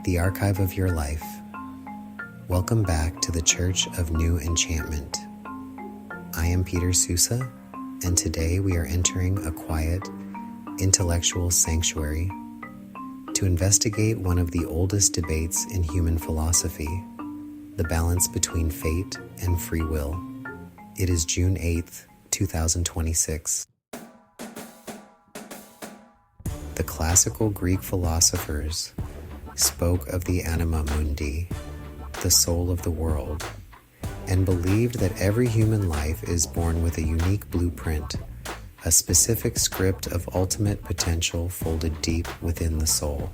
the archive of your life. Welcome back to the Church of New Enchantment. I am Peter Sousa, and today we are entering a quiet, intellectual sanctuary to investigate one of the oldest debates in human philosophy, the balance between fate and free will. It is June 8th, 2026. The classical Greek philosophers spoke of the Anima Mundi, the soul of the world, and believed that every human life is born with a unique blueprint, a specific script of ultimate potential folded deep within the soul.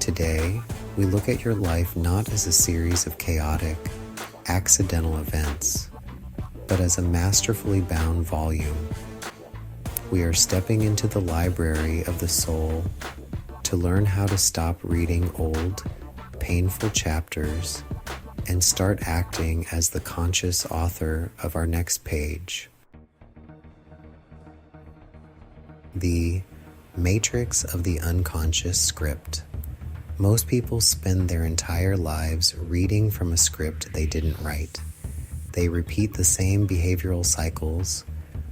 Today, we look at your life not as a series of chaotic, accidental events, but as a masterfully bound volume. We are stepping into the library of the soul to learn how to stop reading old, painful chapters and start acting as the conscious author of our next page. The matrix of the unconscious script. Most people spend their entire lives reading from a script they didn't write. They repeat the same behavioral cycles,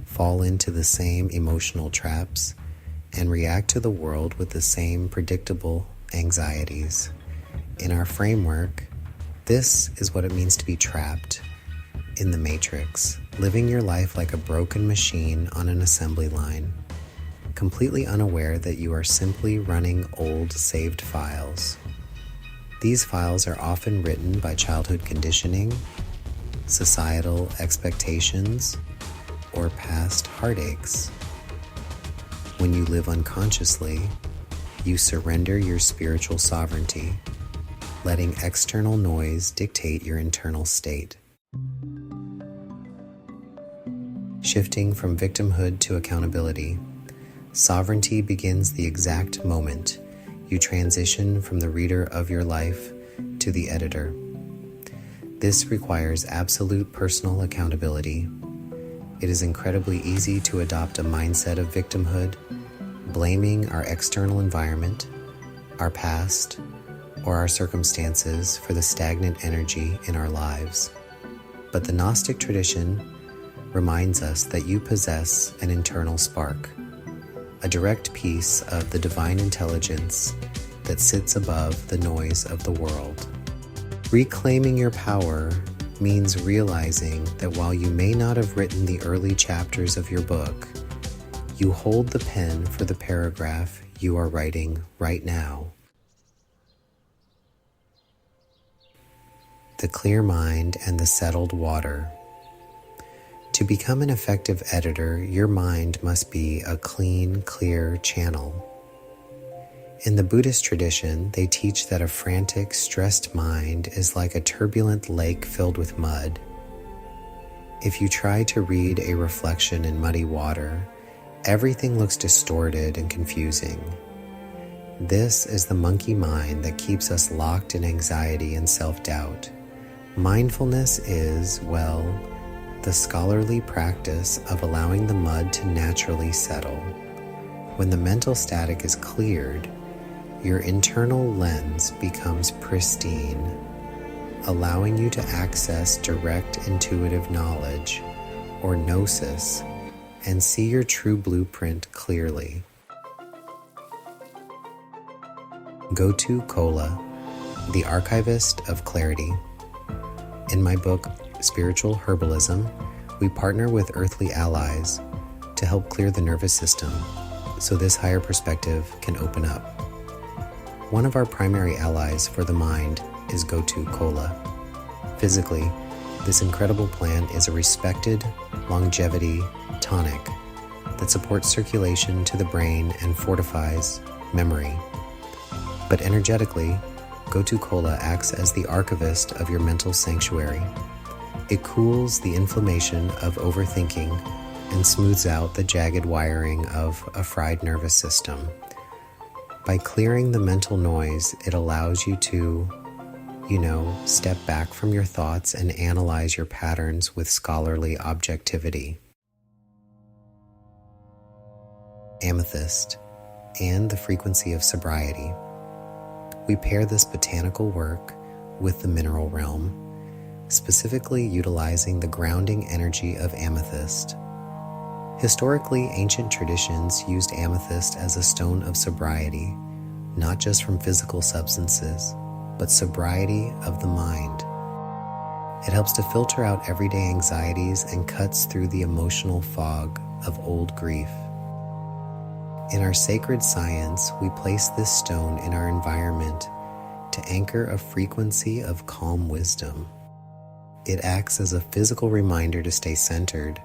fall into the same emotional traps, and react to the world with the same predictable anxieties. In our framework, this is what it means to be trapped in the matrix, living your life like a broken machine on an assembly line, completely unaware that you are simply running old saved files. These files are often written by childhood conditioning, societal expectations, or past heartaches. When you live unconsciously, you surrender your spiritual sovereignty, letting external noise dictate your internal state. Shifting from victimhood to accountability, sovereignty begins the exact moment you transition from the reader of your life to the editor. This requires absolute personal accountability. It is incredibly easy to adopt a mindset of victimhood, blaming our external environment, our past, or our circumstances for the stagnant energy in our lives. But the Gnostic tradition reminds us that you possess an internal spark, a direct piece of the divine intelligence that sits above the noise of the world. Reclaiming your power means realizing that while you may not have written the early chapters of your book, you hold the pen for the paragraph you are writing right now. The clear mind and the settled water. To become an effective editor, your mind must be a clean, clear channel. In the Buddhist tradition, they teach that a frantic, stressed mind is like a turbulent lake filled with mud. If you try to read a reflection in muddy water, everything looks distorted and confusing. This is the monkey mind that keeps us locked in anxiety and self-doubt. Mindfulness is, well, the scholarly practice of allowing the mud to naturally settle. When the mental static is cleared, your internal lens becomes pristine, allowing you to access direct intuitive knowledge, or gnosis, and see your true blueprint clearly. Gotu Kola, the archivist of clarity. In my book, Spiritual Herbalism, we partner with earthly allies to help clear the nervous system so this higher perspective can open up. One of our primary allies for the mind is Gotu Kola. Physically, this incredible plant is a respected longevity tonic that supports circulation to the brain and fortifies memory. But energetically, Gotu Kola acts as the archivist of your mental sanctuary. It cools the inflammation of overthinking and smooths out the jagged wiring of a fried nervous system. By clearing the mental noise, it allows you to, step back from your thoughts and analyze your patterns with scholarly objectivity. Amethyst, and the frequency of sobriety. We pair this botanical work with the mineral realm, specifically utilizing the grounding energy of amethyst. Historically, ancient traditions used amethyst as a stone of sobriety, not just from physical substances, but sobriety of the mind. It helps to filter out everyday anxieties and cuts through the emotional fog of old grief. In our sacred science, we place this stone in our environment to anchor a frequency of calm wisdom. It acts as a physical reminder to stay centered,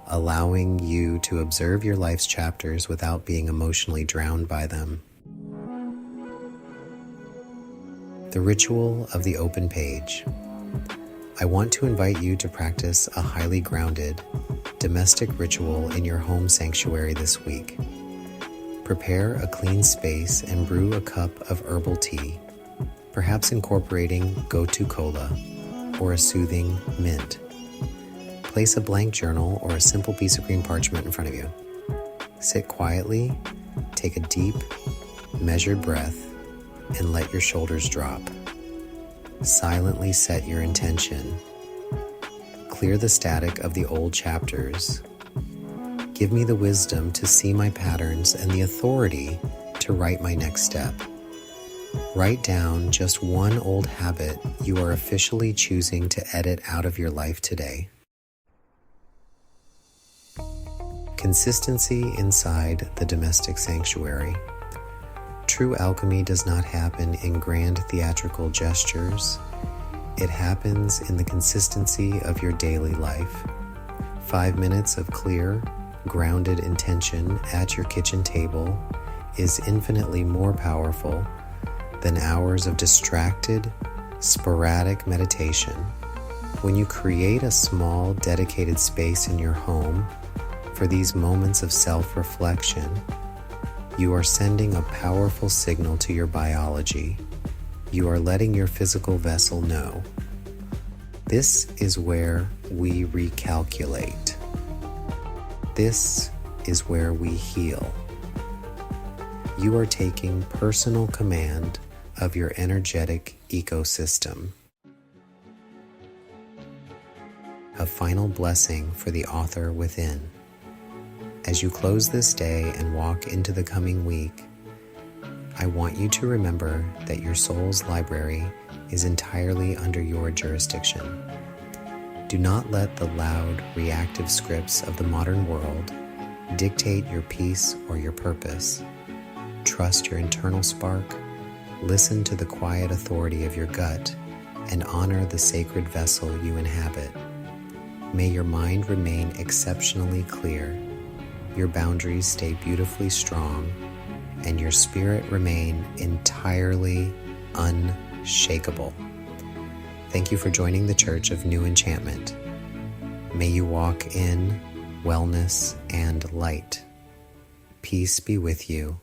allowing you to observe your life's chapters without being emotionally drowned by them. The ritual of the open page. I want to invite you to practice a highly grounded, domestic ritual in your home sanctuary this week. Prepare a clean space and brew a cup of herbal tea, perhaps incorporating Gotu Kola or a soothing mint. Place a blank journal or a simple piece of green parchment in front of you. Sit quietly, take a deep, measured breath, and let your shoulders drop. Silently set your intention. Clear the static of the old chapters. Give me the wisdom to see my patterns and the authority to write my next step. Write down just one old habit you are officially choosing to edit out of your life today. Consistency inside the domestic sanctuary. True alchemy does not happen in grand theatrical gestures. It happens in the consistency of your daily life. 5 minutes of clear, grounded intention at your kitchen table is infinitely more powerful than hours of distracted, sporadic meditation. When you create a small, dedicated space in your home for these moments of self-reflection, you are sending a powerful signal to your biology. You are letting your physical vessel know. This is where we recalculate. This is where we heal. You are taking personal command of your energetic ecosystem. A final blessing for the author within. As you close this day and walk into the coming week, I want you to remember that your soul's library is entirely under your jurisdiction. Do not let the loud, reactive scripts of the modern world dictate your peace or your purpose. Trust your internal spark, listen to the quiet authority of your gut, and honor the sacred vessel you inhabit. May your mind remain exceptionally clear, your boundaries stay beautifully strong, and your spirit remain entirely unshakable. Thank you for joining the Church of New Enchantment. May you walk in wellness and light. Peace be with you.